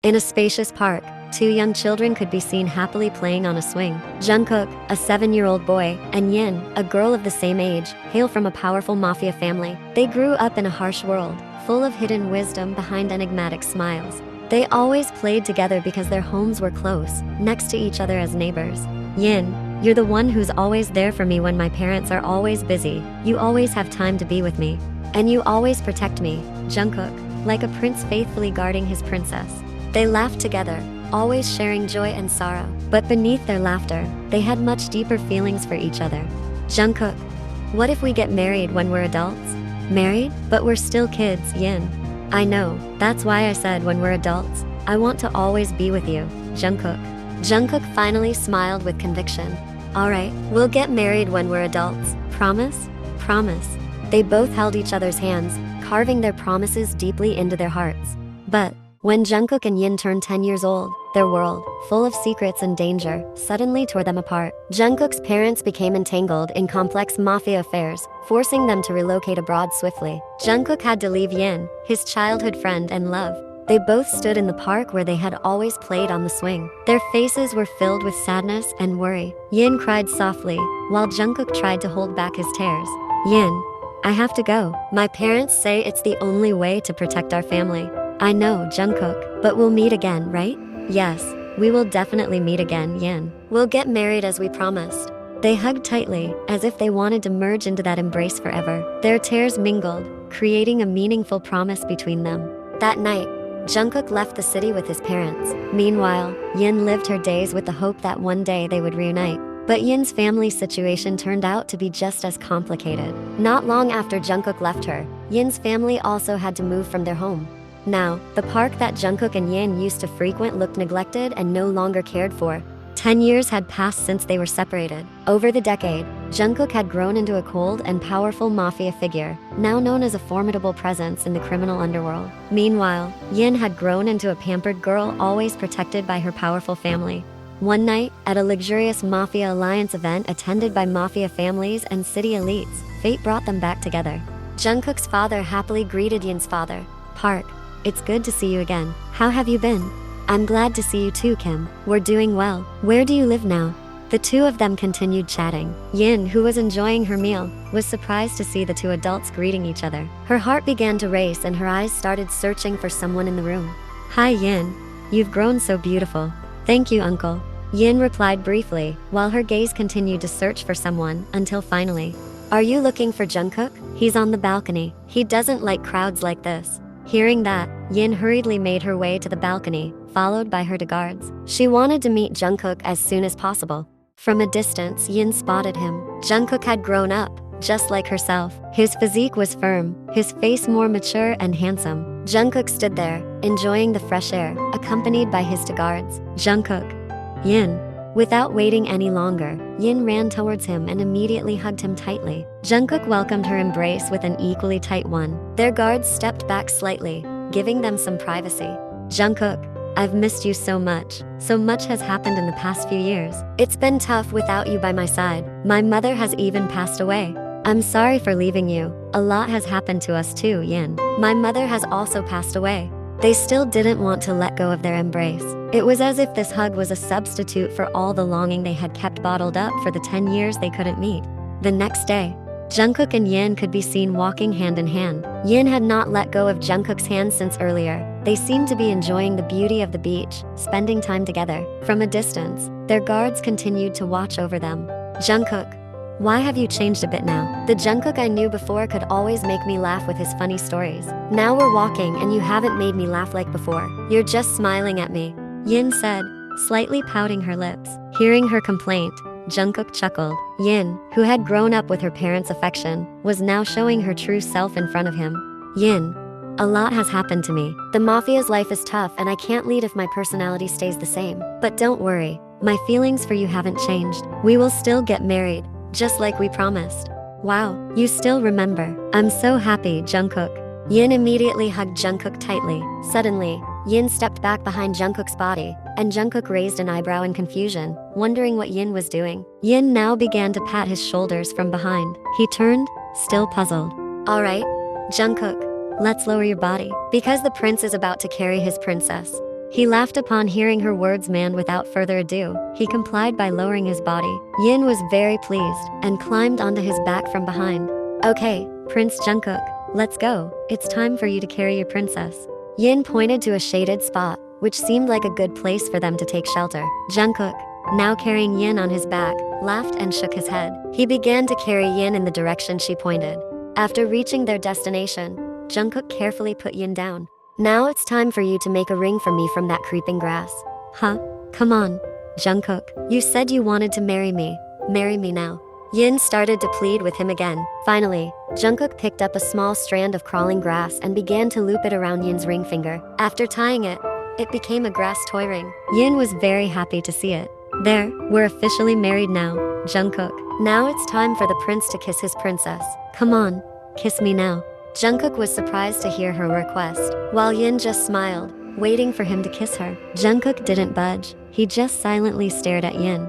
In a spacious park, two young children could be seen happily playing on a swing. Jungkook, a 7-year-old boy, and Yin, a girl of the same age, hail from a powerful Mafia family. They grew up in a harsh world, full of hidden wisdom behind enigmatic smiles. They always played together because their homes were close, next to each other as neighbors. Yin, you're the one who's always there for me when my parents are always busy. You always have time to be with me. And you always protect me, Jungkook, like a prince faithfully guarding his princess. They laughed together, always sharing joy and sorrow. But beneath their laughter, they had much deeper feelings for each other. Jungkook, what if we get married when we're adults? Married? But we're still kids, Yin. I know, that's why I said when we're adults. I want to always be with you, Jungkook. Jungkook finally smiled with conviction. Alright, we'll get married when we're adults. Promise? Promise. They both held each other's hands, carving their promises deeply into their hearts. But when Jungkook and Yin turned 10 years old, their world, full of secrets and danger, suddenly tore them apart. Jungkook's parents became entangled in complex Mafia affairs, forcing them to relocate abroad swiftly. Jungkook had to leave Yin, his childhood friend and love. They both stood in the park where they had always played on the swing. Their faces were filled with sadness and worry. Yin cried softly, while Jungkook tried to hold back his tears. Yin, I have to go. My parents say it's the only way to protect our family. I know, Jungkook, but we'll meet again, right? Yes, we will definitely meet again, Yin. We'll get married as we promised. They hugged tightly, as if they wanted to merge into that embrace forever. Their tears mingled, creating a meaningful promise between them. That night, Jungkook left the city with his parents. Meanwhile, Yin lived her days with the hope that one day they would reunite. But Yin's family situation turned out to be just as complicated. Not long after Jungkook left her, Yin's family also had to move from their home. Now, the park that Jungkook and Yin used to frequent looked neglected and no longer cared for. 10 years had passed since they were separated. Over the decade, Jungkook had grown into a cold and powerful Mafia figure, now known as a formidable presence in the criminal underworld. Meanwhile, Yin had grown into a pampered girl always protected by her powerful family. One night, at a luxurious Mafia Alliance event attended by Mafia families and city elites, fate brought them back together. Jungkook's father happily greeted Yin's father. Park, it's good to see you again. How have you been? I'm glad to see you too, Kim. We're doing well. Where do you live now? The two of them continued chatting. Yin, who was enjoying her meal, was surprised to see the two adults greeting each other. Her heart began to race and her eyes started searching for someone in the room. Hi, Yin. You've grown so beautiful. Thank you, uncle. Yin replied briefly, while her gaze continued to search for someone, until finally. Are you looking for Jungkook? He's on the balcony. He doesn't like crowds like this. Hearing that, Yin hurriedly made her way to the balcony, followed by her guards. She wanted to meet Jungkook as soon as possible. From a distance, Yin spotted him. Jungkook had grown up, just like herself. His physique was firm, his face more mature and handsome. Jungkook stood there, enjoying the fresh air, accompanied by his guards. Jungkook. Yin. Without waiting any longer, Yin ran towards him and immediately hugged him tightly. Jungkook welcomed her embrace with an equally tight one. Their guards stepped back slightly, giving them some privacy. Jungkook, I've missed you so much. So much has happened in the past few years. It's been tough without you by my side. My mother has even passed away. I'm sorry for leaving you. A lot has happened to us too, Yin. My mother has also passed away. They still didn't want to let go of their embrace. It was as if this hug was a substitute for all the longing they had kept bottled up for the 10 years they couldn't meet. The next day, Jungkook and Yin could be seen walking hand in hand. Yin had not let go of Jungkook's hand since earlier. They seemed to be enjoying the beauty of the beach, spending time together. From a distance, their guards continued to watch over them. Jungkook, why have you changed a bit now? The Jungkook I knew before could always make me laugh with his funny stories. Now we're walking and you haven't made me laugh like before. You're just smiling at me, Yin said, slightly pouting her lips. Hearing her complaint, Jungkook chuckled. Yin, who had grown up with her parents' affection, was now showing her true self in front of him. Yin, a lot has happened to me. The Mafia's life is tough and I can't lead if my personality stays the same. But don't worry, my feelings for you haven't changed. We will still get married, just like we promised. Wow, you still remember. I'm so happy, Jungkook. Yin immediately hugged Jungkook tightly. Suddenly, Yin stepped back behind Jungkook's body, and Jungkook raised an eyebrow in confusion, wondering what Yin was doing. Yin now began to pat his shoulders from behind. He turned, still puzzled. Alright, Jungkook, let's lower your body. Because the prince is about to carry his princess. He laughed upon hearing her words. Man, without further ado, he complied by lowering his body. Yin was very pleased and climbed onto his back from behind. Okay, Prince Jungkook, let's go. It's time for you to carry your princess. Yin pointed to a shaded spot, which seemed like a good place for them to take shelter. Jungkook, now carrying Yin on his back, laughed and shook his head. He began to carry Yin in the direction she pointed. After reaching their destination, Jungkook carefully put Yin down. Now it's time for you to make a ring for me from that creeping grass. Huh? Come on, Jungkook. You said you wanted to marry me. Marry me now. Yin started to plead with him again. Finally, Jungkook picked up a small strand of crawling grass and began to loop it around Yin's ring finger. After tying it, it became a grass toy ring. Yin was very happy to see it. There, we're officially married now, Jungkook. Now it's time for the prince to kiss his princess. Come on, kiss me now. Jungkook was surprised to hear her request, while Yin just smiled, waiting for him to kiss her. Jungkook didn't budge. He just silently stared at Yin.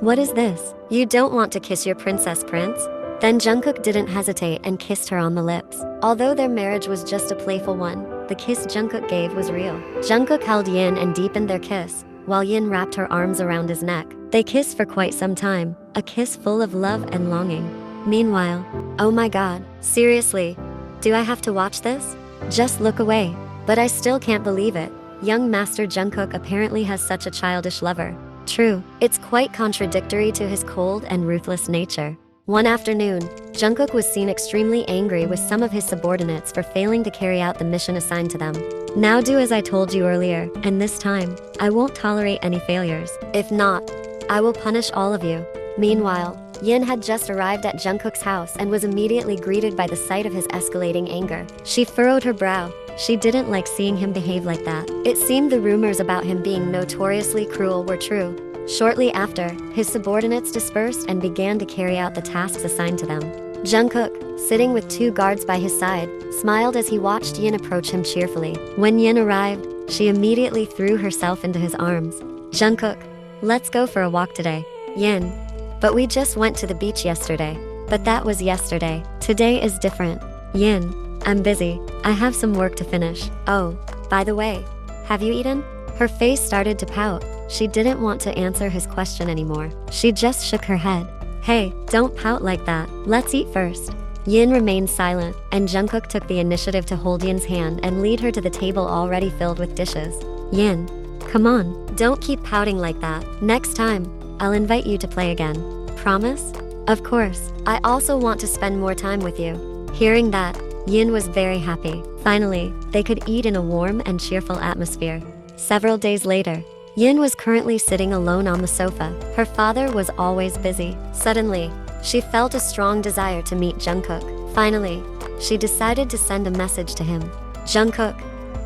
What is this? You don't want to kiss your princess, prince? Then Jungkook didn't hesitate and kissed her on the lips. Although their marriage was just a playful one, the kiss Jungkook gave was real. Jungkook held Yin and deepened their kiss, while Yin wrapped her arms around his neck. They kissed for quite some time, a kiss full of love and longing. Meanwhile, oh my god, seriously, do I have to watch this? Just look away. But I still can't believe it. Young Master Jungkook apparently has such a childish lover. True, it's quite contradictory to his cold and ruthless nature. One afternoon, Jungkook was seen extremely angry with some of his subordinates for failing to carry out the mission assigned to them. Now do as I told you earlier, and this time, I won't tolerate any failures. If not, I will punish all of you. Meanwhile, Yin had just arrived at Jungkook's house and was immediately greeted by the sight of his escalating anger. She furrowed her brow. She didn't like seeing him behave like that. It seemed the rumors about him being notoriously cruel were true. Shortly after, his subordinates dispersed and began to carry out the tasks assigned to them. Jungkook, sitting with 2 guards by his side, smiled as he watched Yin approach him cheerfully. When Yin arrived, she immediately threw herself into his arms. Jungkook, let's go for a walk today. Yin, but we just went to the beach yesterday. But that was yesterday. Today is different. Yin, I'm busy. I have some work to finish. Oh, by the way, have you eaten? Her face started to pout. She didn't want to answer his question anymore. She just shook her head. Hey, don't pout like that. Let's eat first. Yin remained silent, and Jungkook took the initiative to hold Yin's hand and lead her to the table already filled with dishes. Yin, come on, don't keep pouting like that. Next time, I'll invite you to play again. Promise? Of course. I also want to spend more time with you. Hearing that, Yin was very happy. Finally, they could eat in a warm and cheerful atmosphere. Several days later, Yin was currently sitting alone on the sofa. Her father was always busy. Suddenly, she felt a strong desire to meet Jungkook. Finally, she decided to send a message to him. Jungkook,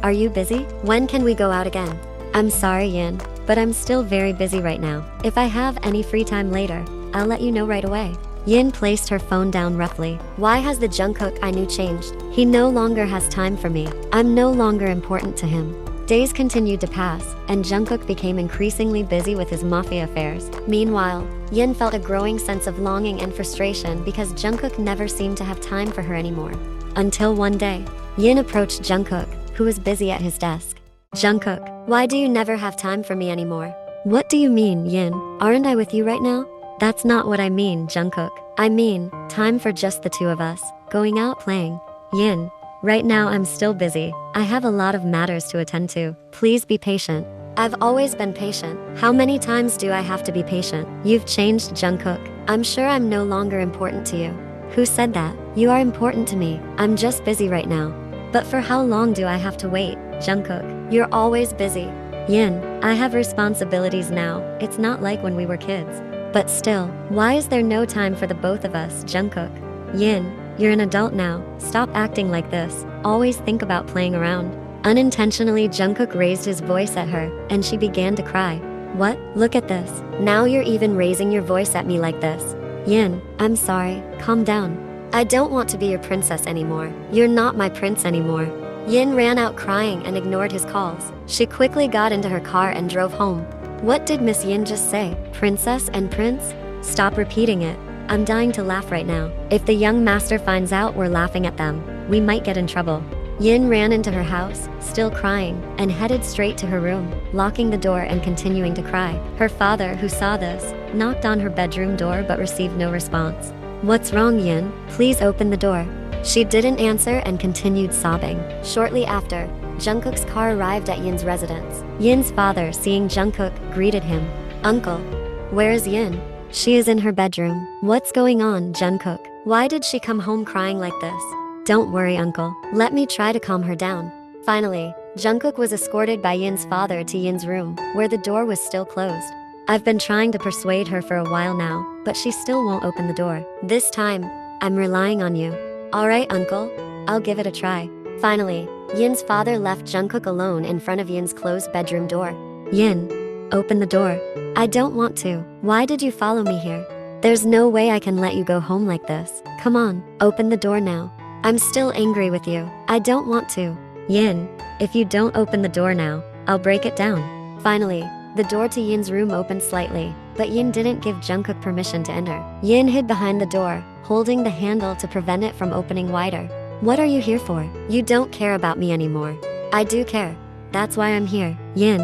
are you busy? When can we go out again? I'm sorry, Yin, but I'm still very busy right now. If I have any free time later, I'll let you know right away. Yin placed her phone down roughly. Why has the Jungkook I knew changed? He no longer has time for me. I'm no longer important to him. Days continued to pass, and Jungkook became increasingly busy with his Mafia affairs. Meanwhile, Yin felt a growing sense of longing and frustration because Jungkook never seemed to have time for her anymore. Until one day, Yin approached Jungkook, who was busy at his desk. Jungkook, why do you never have time for me anymore? What do you mean, Yin? Aren't I with you right now? That's not what I mean, Jungkook. I mean, time for just the 2 of us, going out playing. Yin, right now I'm still busy. I have a lot of matters to attend to. Please be patient. I've always been patient. How many times do I have to be patient? You've changed, Jungkook. I'm sure I'm no longer important to you. Who said that? You are important to me. I'm just busy right now. But for how long do I have to wait, Jungkook? You're always busy. Yin, I have responsibilities now. It's not like when we were kids. But still, why is there no time for the both of us, Jungkook? Yin, you're an adult now. Stop acting like this. Always think about playing around. Unintentionally, Jungkook raised his voice at her, and she began to cry. What? Look at this. Now you're even raising your voice at me like this. Yin, I'm sorry. Calm down. I don't want to be your princess anymore. You're not my prince anymore. Yin ran out crying and ignored his calls. She quickly got into her car and drove home. What did Miss Yin just say? Princess and prince? Stop repeating it. I'm dying to laugh right now. If the young master finds out we're laughing at them, we might get in trouble. Yin ran into her house, still crying, and headed straight to her room, locking the door and continuing to cry. Her father, who saw this, knocked on her bedroom door but received no response. "What's wrong, Yin? Please open the door." She didn't answer and continued sobbing. Shortly after, Jungkook's car arrived at Yin's residence. Yin's father, seeing Jungkook, greeted him. "Uncle, where is Yin?" "She is in her bedroom." "What's going on, Jungkook? Why did she come home crying like this?" "Don't worry, uncle. Let me try to calm her down." Finally, Jungkook was escorted by Yin's father to Yin's room, where the door was still closed. "I've been trying to persuade her for a while now, but she still won't open the door. This time, I'm relying on you." "Alright, uncle. I'll give it a try." Finally, Yin's father left Jungkook alone in front of Yin's closed bedroom door. "Yin, open the door." "I don't want to. Why did you follow me here? There's no way I can let you go home like this. Come on, open the door now." "I'm still angry with you. I don't want to." "Yin, if you don't open the door now, I'll break it down." Finally, the door to Yin's room opened slightly, but Yin didn't give Jungkook permission to enter. Yin hid behind the door, holding the handle to prevent it from opening wider. "What are you here for? You don't care about me anymore." "I do care. That's why I'm here." "Yin,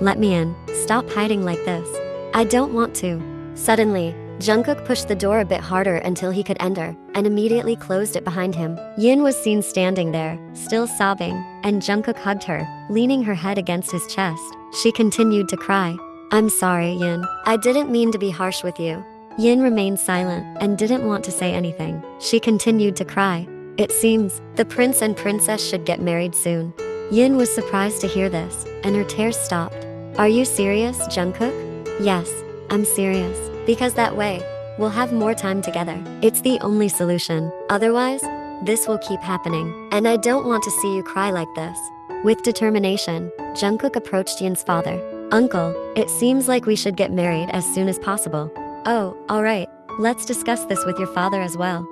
let me in. Stop hiding like this." "I don't want to." Suddenly, Jungkook pushed the door a bit harder until he could enter, and immediately closed it behind him. Yin was seen standing there, still sobbing, and Jungkook hugged her, leaning her head against his chest. She continued to cry. "I'm sorry, Yin. I didn't mean to be harsh with you." Yin remained silent and didn't want to say anything. She continued to cry. "It seems the prince and princess should get married soon." Yin was surprised to hear this, and her tears stopped. "Are you serious, Jungkook?" "Yes, I'm serious. Because that way, we'll have more time together. It's the only solution. Otherwise, this will keep happening. And I don't want to see you cry like this." With determination, Jungkook approached Yin's father. "Uncle, it seems like we should get married as soon as possible." "Oh, alright. Let's discuss this with your father as well."